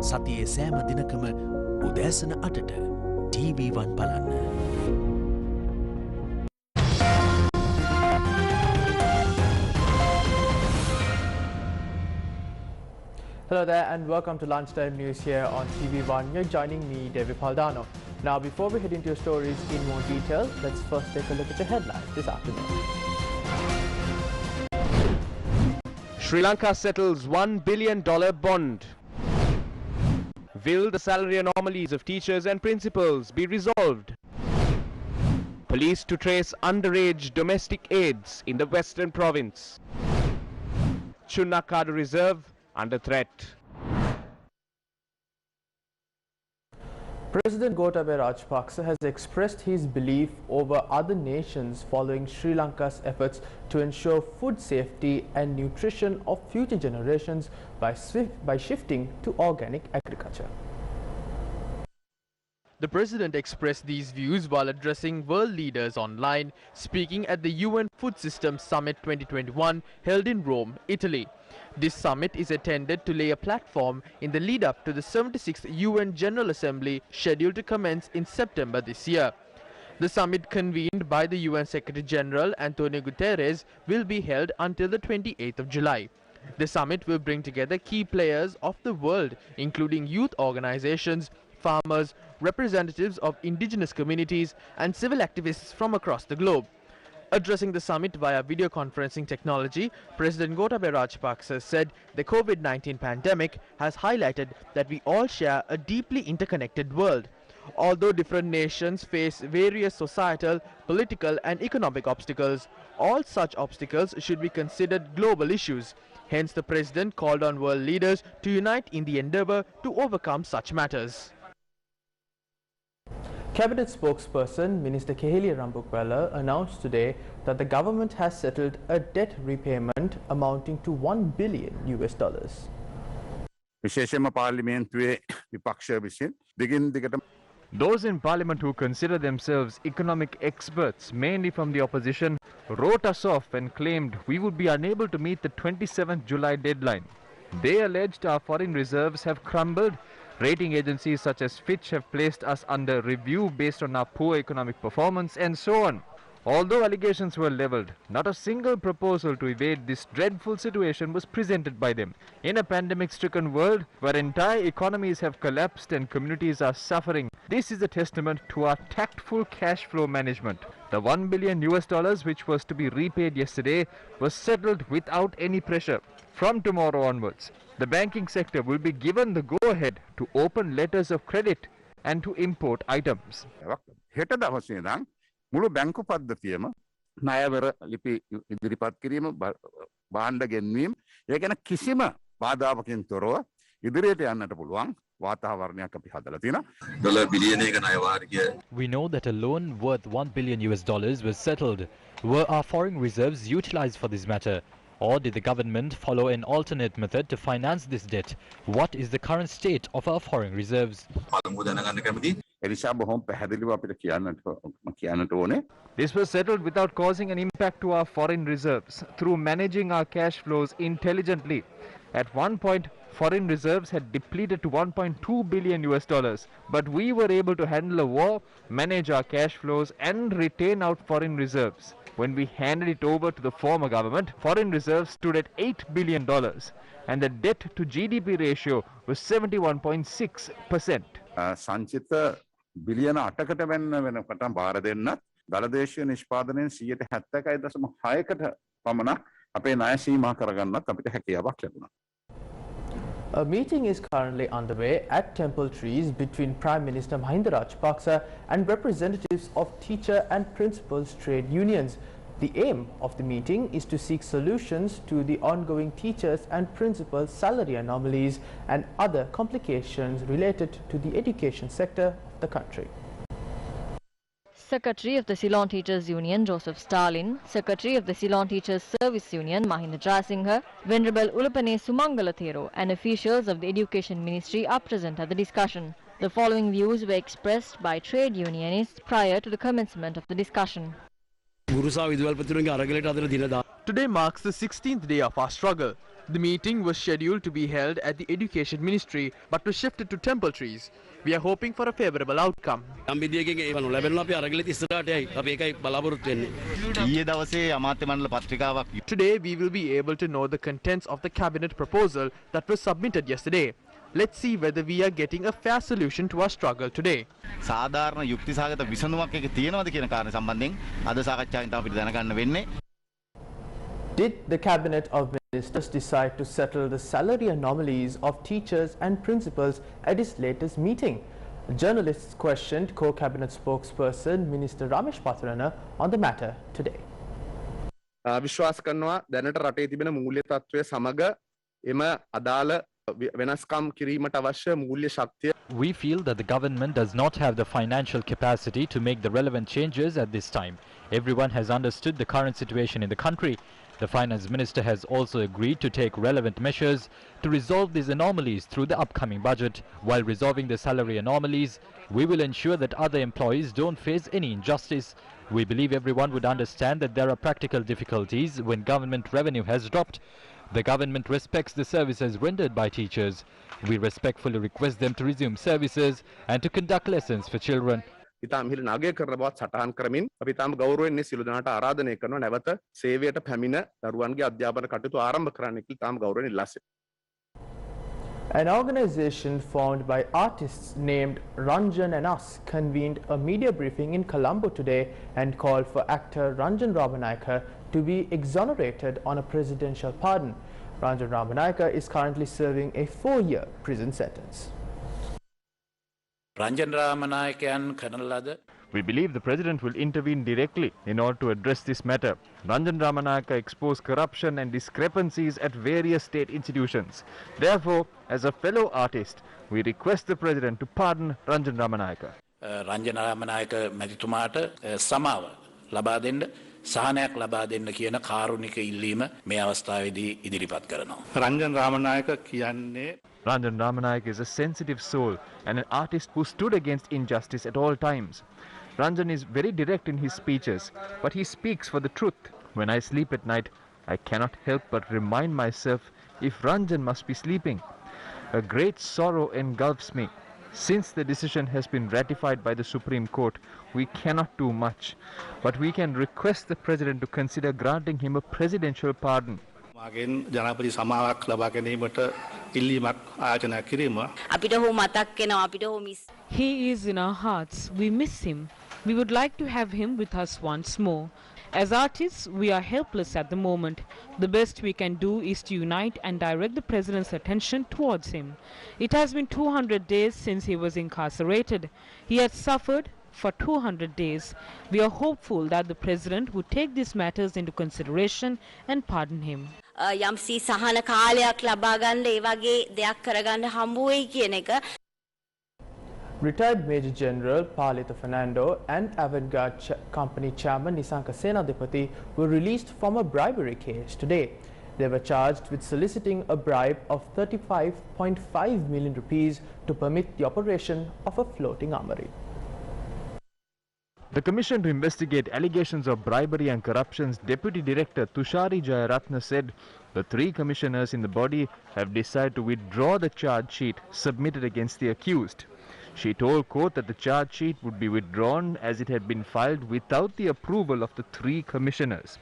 සතියේ සෑම දිනකම උදෑසන 8ට TV1 බලන්න. Hello there and welcome to Lunchtime News here on TV1. You're joining me, David Paldano. Now, before we head into your stories in more detail, let's first take a look at your headlines this afternoon. Sri Lanka settles $1 billion bond. Will the salary anomalies of teachers and principals be resolved? Police to trace underage domestic aids in the Western Province. Chunnakadu Reserve under threat. President Gotabaya Rajapaksa has expressed his belief over other nations following Sri Lanka's efforts to ensure food safety and nutrition of future generations by shifting to organic agriculture. The president expressed these views while addressing world leaders online, speaking at the UN Food Systems Summit 2021 held in Rome, Italy. This summit is intended to lay a platform in the lead-up to the 76th UN General Assembly scheduled to commence in September this year. The summit, convened by the UN Secretary-General Antonio Guterres, will be held until the 28th of July. The summit will bring together key players of the world, including youth organizations, farmers, representatives of indigenous communities, and civil activists from across the globe. Addressing the summit via video conferencing technology, President Gotabaya Rajapaksa said the COVID-19 pandemic has highlighted that we all share a deeply interconnected world. Although different nations face various societal, political and economic obstacles, all such obstacles should be considered global issues. Hence, the President called on world leaders to unite in the endeavor to overcome such matters. Cabinet spokesperson Minister Keheliya Rambukwala announced today that the government has settled a debt repayment amounting to $1 billion. Those in parliament who consider themselves economic experts, mainly from the opposition, wrote us off and claimed we would be unable to meet the 27th July deadline. They alleged our foreign reserves have crumbled. Rating agencies such as Fitch have placed us under review based on our poor economic performance and so on. Although allegations were leveled, not a single proposal to evade this dreadful situation was presented by them. In a pandemic-stricken world where entire economies have collapsed and communities are suffering, this is a testament to our tactful cash flow management. The $1 billion which was to be repaid yesterday was settled without any pressure. From tomorrow onwards, the banking sector will be given the go-ahead to open letters of credit and to import items. මුළු බැංකු පද්ධතියම ණයවර ලිපි ඉදිරිපත් කිරීම භාණ්ඩ ගෙන්වීම ඒ ගැන කිසිම බාධාවකින් තොරව ඉදිරියට යන්නට පුළුවන් වාතාවරණයක් අපි හදලා තියෙනවා. ඩොලර් බිලියනයක ණය වාරිකය. We know that a loan worth $1 billion was settled. Were our foreign reserves utilized for this matter? Or did the government follow an alternate method to finance this debt? What is the current state of our foreign reserves? This was settled without causing an impact to our foreign reserves through managing our cash flows intelligently. At one point, foreign reserves had depleted to $1.2 billion, but we were able to handle a war, manage our cash flows and retain out foreign reserves. When we handed it over to the former government, foreign reserves stood at $8 billion and the debt to GDP ratio was 71.6%. සංචිත බිලියන 8කට වෙනකොට බාර දෙන්නත් දලදේශීය නිෂ්පාදනයෙන් 70.6කට පමණක් අපේ ණය සීමා කරගන්නත් අපිට හැකියාවක් ලැබුණා. A meeting is currently underway at Temple Trees between Prime Minister Mahinda Rajapaksa and representatives of teacher and principals trade unions. The aim of the meeting is to seek solutions to the ongoing teachers and principals salary anomalies and other complications related to the education sector of the country. Secretary of the Ceylon Teachers Union Joseph Stalin, Secretary of the Ceylon Teachers Service Union Mahinda Jayasinghe, Venerable Ulapane Sumangala Thero and officials of the Education Ministry are present at the discussion. The following views were expressed by trade unionists prior to the commencement of the discussion. Today marks the 16th day of our struggle. The meeting was scheduled to be held at the Education Ministry but was shifted to Temple Trees. We are hoping for a favourable outcome. Today we will be able to know the contents of the cabinet proposal that was submitted yesterday. Let's see whether we are getting a fair solution to our struggle today. සාධාරණ යුක්තිසහගත විසඳුමක් එක තියෙනවද කියන කාරණේ සම්බන්ධයෙන් අද සාකච්ඡාවෙන් තමයි අපිට දැනගන්න වෙන්නේ. Did the Cabinet of Ministers decide to settle the salary anomalies of teachers and principals at its latest meeting? Journalists questioned co-cabinet spokesperson Minister Ramesh Patrana on the matter today. විශ්වාස කරනවා දැනට රටේ තිබෙන මූල්‍ය තත්ත්වය සමග එම අදාළ වෙනස්කම් කිරීමට අවශ්‍ය මූල්‍ය ශක්තිය. We feel that the government does not have the financial capacity to make the relevant changes at this time. Everyone has understood the current situation in the country. The Finance Minister has also agreed to take relevant measures to resolve these anomalies through the upcoming budget. While resolving the salary anomalies, we will ensure that other employees don't face any injustice. We believe everyone would understand that there are practical difficulties when government revenue has dropped. The government respects the services rendered by teachers. We respectfully request them to resume services and to conduct lessons for children. ඉතාම ඉහළ නාගය කරන බවත් සටහන් කරමින් අපි තාම ගෞරවයෙන් සියලු දෙනාට ආරාධනය කරනවා නැවත සේවයට පැමිණ දරුවන්ගේ අධ්‍යාපන කටයුතු ආරම්භ කරන්න කියලා තාම ගෞරවයෙන් ඉල්ලා සිටිනවා. An organization formed by artists named Ranjan and Us convened a media briefing in Colombo today and called for actor Ranjan Ramanayaka to be exonerated on a presidential pardon. Ranjan Ramanayaka is currently serving a 4-year prison sentence. We believe the President will intervene directly in order to address this matter. Ranjan Ramanayaka exposed corruption and discrepancies at various state institutions. Therefore, as a fellow artist, we request the President to pardon Ranjan Ramanayaka. Ranjan Ramanayaka මැතිතුමාට සමාව ලබා දෙන්න සහනයක් ලබා දෙන්න කියන කාරුණික ඉල්ලීම මේ අවස්ථාවේදී ඉදිරිපත් කරනවා. Ranjan Ramanayaka කියන්නේ Ranjan Ramanayaka is a sensitive soul and an artist who stood against injustice at all times. Ranjan is very direct in his speeches, but he speaks for the truth. When I sleep at night, I cannot help but remind myself if Ranjan must be sleeping. A great sorrow engulfs me. Since the decision has been ratified by the Supreme Court, we cannot do much, but we can request the President to consider granting him a presidential pardon. මාගෙන් ජනාධිපති සමාවක් ලබා ගැනීමට ඉල්ලීමක් ආයෝජනය කිරීම. අපිට හෝ මතක් වෙනවා අපිට හෝ miss. He is in our hearts. We miss him. We would like to have him with us once more. As artists, we are helpless at the moment. The best we can do is to unite and direct the President's attention towards him. It has been 200 days since he was incarcerated. He had suffered for 200 days. We are hopeful that the President would take these matters into consideration and pardon him. යම්සි සහන කාලයක් ලබා ගන්න ඒ වගේ දෙයක් කරගන්න හම්බ වෙයි කියන එක. Retired Major General Palita Fernando and Avantgarde Company Chairman Nisanka Senadipati were released from a bribery case today. They were charged with soliciting a bribe of 35.5 million rupees to permit the operation of a floating armory. The Commission to investigate allegations of bribery and corruption's Deputy Director Tushari Jayaratna said the 3 commissioners in the body have decided to withdraw the charge sheet submitted against the accused. She told court that the charge sheet would be withdrawn as it had been filed without the approval of the 3 commissioners.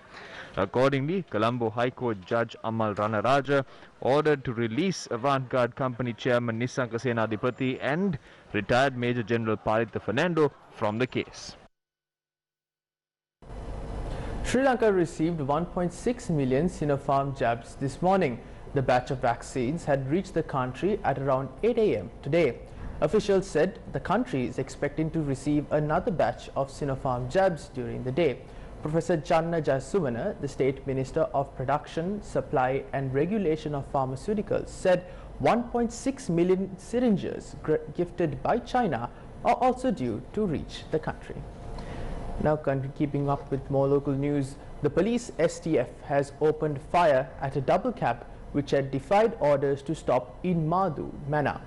Accordingly, Colombo High Court Judge Amal Ranaraja ordered to release Avantgarde Company Chairman Nisanka Senadipati and retired Major General Palita Fernando from the case. Sri Lanka received 1.6 million Sinopharm jabs this morning. The batch of vaccines had reached the country at around 8 a.m. today. Officials said the country is expecting to receive another batch of Sinopharm jabs during the day. Professor Channa Jayasuvana, the State Minister of Production, Supply and Regulation of Pharmaceuticals, said 1.6 million syringes gifted by China are also due to reach the country. Now, keeping up with more local news, the police STF has opened fire at a double cab which had defied orders to stop in Madhu Manor.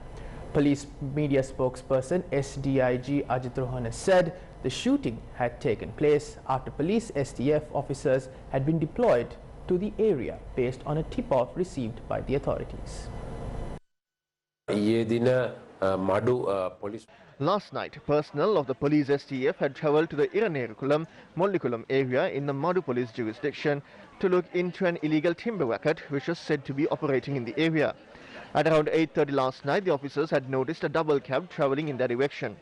Police media spokesperson SDIG Ajit Rohana said the shooting had taken place after police STF officers had been deployed to the area based on a tip-off received by the authorities. Last night, personnel of the police STF had travelled to the Iranekulam, Mollikulam area in the Madu police jurisdiction to look into an illegal timber racket which was said to be operating in the area. At around 8:30 last night, the officers had noticed a double cab travelling in that direction.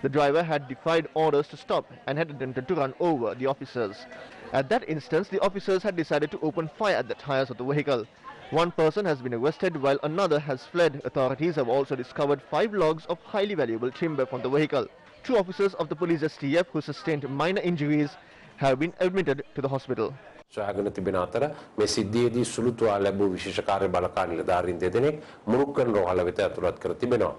The driver had defied orders to stop and had attempted to run over the officers. At that instance, the officers had decided to open fire at the tyres of the vehicle. One person has been arrested while another has fled. Authorities have also discovered 5 logs of highly valuable timber from the vehicle. 2 officers of the police STF who sustained minor injuries have been admitted to the hospital. සොයාගෙන තිබෙන අතර මේ සිද්ධියේදී සුළුතුවා ලැබූ විශේෂ කාර්ය බළකාර නිලධාරීන් දෙදෙනෙක් මුරුක්කන් රෝහල වෙත ඇතුළත් කර තිබෙනවා.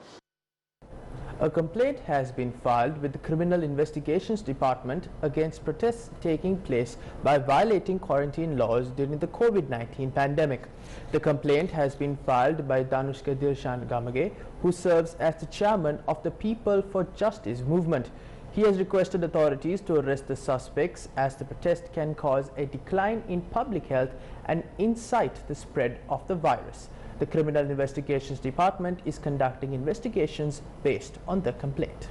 A complaint has been filed with the Criminal Investigations Department against protests taking place by violating quarantine laws during the COVID-19 pandemic. The complaint has been filed by Danushka Dirshan Gamage, who serves as the chairman of the People for Justice movement. He has requested authorities to arrest the suspects as the protest can cause a decline in public health and incite the spread of the virus. The Criminal Investigations Department is conducting investigations based on the complaint.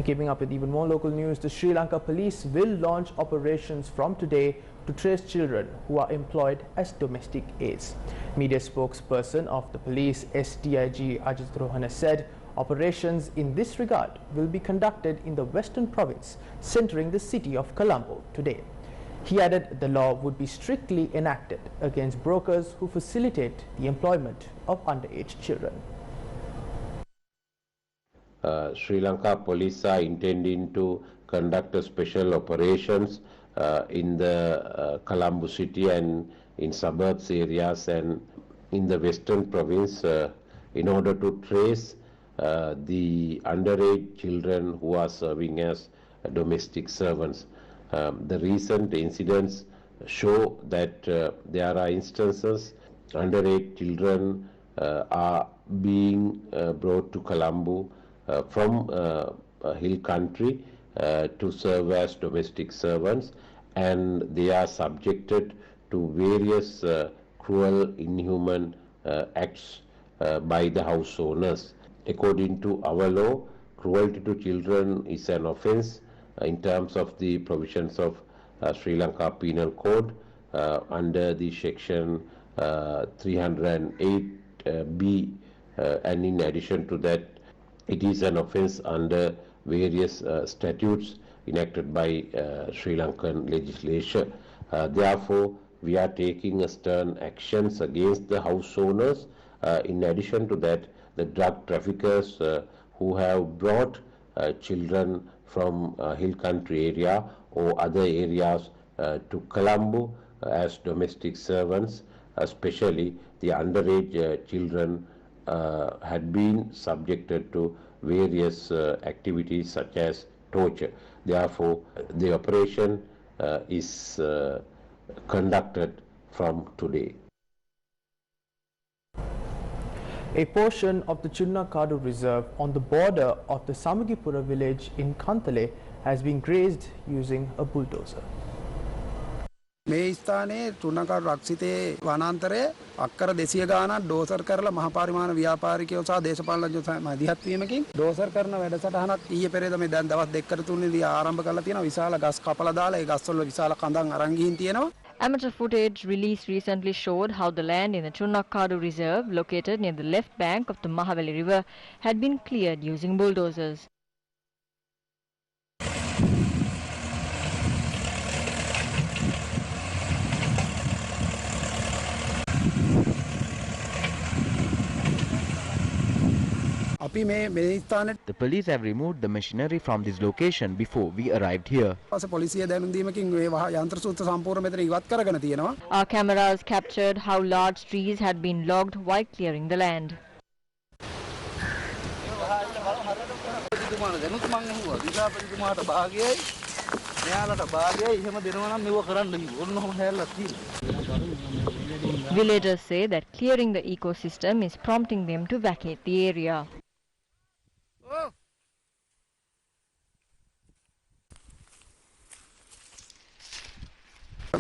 Keeping up with even more local news, the Sri Lanka police will launch operations from today to trace children who are employed as domestic aids. Media spokesperson of the police, SDIG Ajit Rohana, said operations in this regard will be conducted in the Western Province, centering the city of Colombo today. He added the law would be strictly enacted against brokers who facilitate the employment of underage children. Sri Lanka police are intending to conduct a special operations in the Colombo city and in suburbs areas and in the Western Province in order to trace the underage children who are serving as domestic servants. The recent incidents show that there are instances underage children are being brought to Colombo from hill country to serve as domestic servants, and they are subjected to various cruel, inhuman acts by the house owners. According to our law, cruelty to children is an offence in terms of the provisions of Sri Lanka Penal Code under the section 308B, and in addition to that, it is an offence under various statutes enacted by Sri Lankan legislature. Therefore, we are taking stern actions against the house owners. In addition to that, the drug traffickers who have brought children from hill country area or other areas to Colombo as domestic servants, especially the underage children had been subjected to various activities such as torture. Therefore, the operation is conducted from today. A portion of the Chunnakadu Reserve on the border of the Samagipura village in Kantale has been grazed using a bulldozer. මේ ස්ථානයේ තුනකරු රක්ෂිතේ වනාන්තරයේ අක්කර 200 ගානක් ඩෝසර් කරලා මහා පරිමාණ ව්‍යාපාරිකයෝ සහ දේශපාලනඥයෝ මැදිහත් වීමකින් ඩෝසර් කරන වැඩසටහනක් ඊයේ පෙරේද මේ දැන් දවස් 2කට 3දී ආරම්භ කරලා තියෙනවා. විශාල ගස් කපලා දාලා ඒ ගස් වල විශාල කඳන් අරන් ගිහින් තියෙනවා. Amateur footage released recently showed how the land in the Chunnakadu Reserve, located near the left bank of the Mahaveli River, had been cleared using bulldozers. The police have removed the machinery from this location before we arrived here. Our cameras captured how large trees had been logged while clearing the land. Villagers say that clearing the ecosystem is prompting them to vacate the area.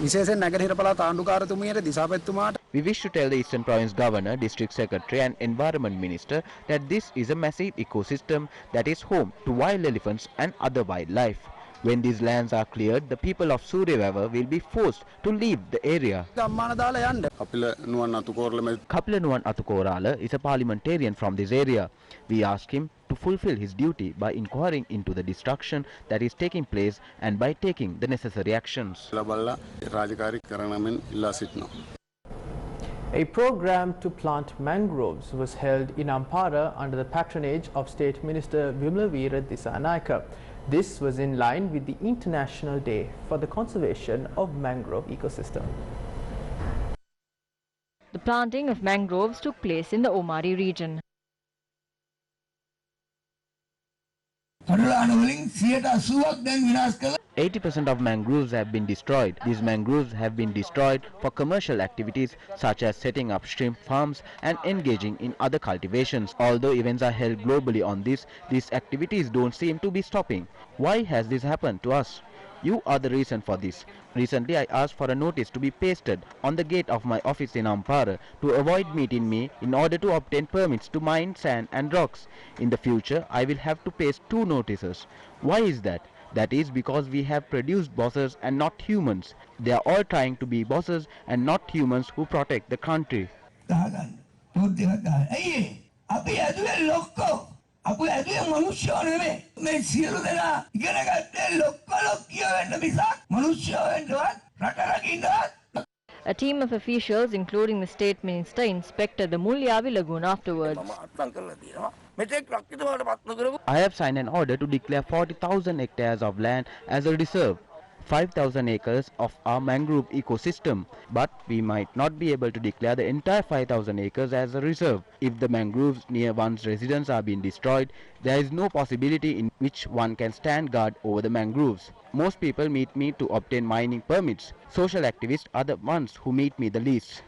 විශේෂයෙන් නැගෙනහිර පළාත් ආණ්ඩුකාරතුමියට දිසාපැතුමාට We wish to tell the Eastern Province Governor, District Secretary and Environment Minister that this is a massive ecosystem that is home to wild elephants and other wildlife. When these lands are cleared, the people of Suryawawa will be forced to leave the area. Kapila Nuwan Atukorala is a parliamentarian from this area. We ask him to fulfill his duty by inquiring into the destruction that is taking place and by taking the necessary actions. A program to plant mangroves was held in Ampara under the patronage of State Minister Vimlavira Disanayake. This was in line with the International Day for the Conservation of Mangrove Ecosystem. The planting of mangroves took place in the Omari region. 80% of mangroves have been destroyed. These mangroves have been destroyed for commercial activities such as setting up shrimp farms and engaging in other cultivations. Although events are held globally on this, these activities don't seem to be stopping. Why has this happened to us? You are the reason for this. Recently, I asked for a notice to be pasted on the gate of my office in Ampara to avoid meeting me in order to obtain permits to mine sand and rocks. In the future, I will have to paste 2 notices. Why is that? That is because we have produced bosses and not humans. They are all trying to be bosses and not humans who protect the country. A team of officials, including the State Minister, inspected the Mulyavi lagoon afterwards. I have signed an order to declare 40,000 hectares of land as a reserve, 5,000 acres of our mangrove ecosystem, but we might not be able to declare the entire 5,000 acres as a reserve. If the mangroves near one's residence are being destroyed, there is no possibility in which one can stand guard over the mangroves. Most people meet me to obtain mining permits. Social activists are the ones who meet me the least.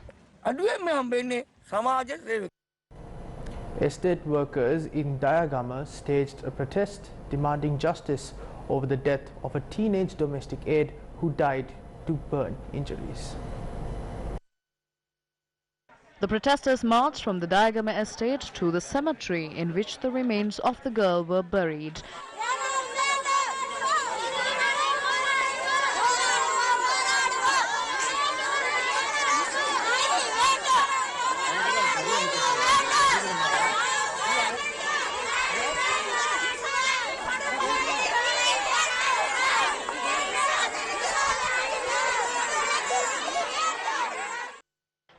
Estate workers in Dayagama staged a protest demanding justice over the death of a teenage domestic aide who died to burn injuries. The protesters marched from the Dayagama estate to the cemetery in which the remains of the girl were buried.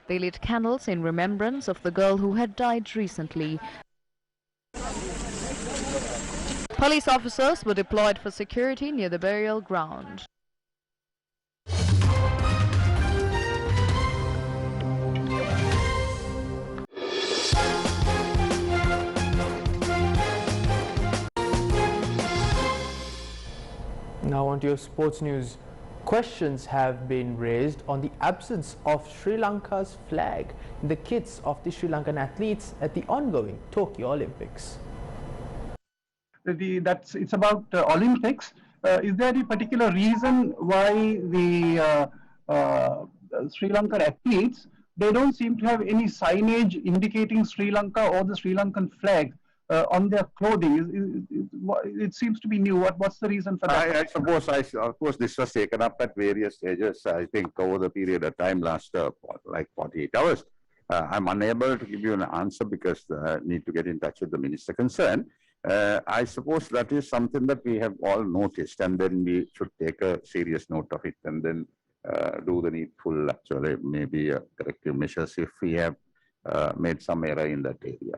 They lit candles in remembrance of the girl who had died recently. Police officers were deployed for security near the burial ground. Now on to your sports news. Questions have been raised on the absence of Sri Lanka's flag in the kits of the Sri Lankan athletes at the ongoing Tokyo Olympics. It's about Olympics. Is there any particular reason why the Sri Lankan athletes, they don't seem to have any signage indicating Sri Lanka or the Sri Lankan flag on their clothing? It seems to be new. What's the reason for that? I suppose, of course, this was taken up at various stages. I think over the period of time last like 48 hours. I'm unable to give you an answer because I need to get in touch with the minister concerned. I suppose that is something that we have all noticed, and then we should take a serious note of it and then do the needful, actually, maybe corrective measures if we have made some error in that area.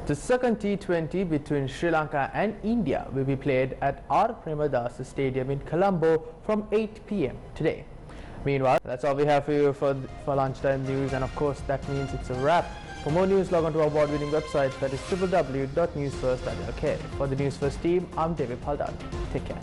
The second T20 between Sri Lanka and India will be played at R. Premadasa Stadium in Colombo from 8 p.m. today. Meanwhile, that's all we have for you for lunchtime news, and of course that means it's a wrap. For more news, log on to our award-winning website, that is www.newsfirst.lk. For the Newsfirst team, I'm David Paldan. Take care.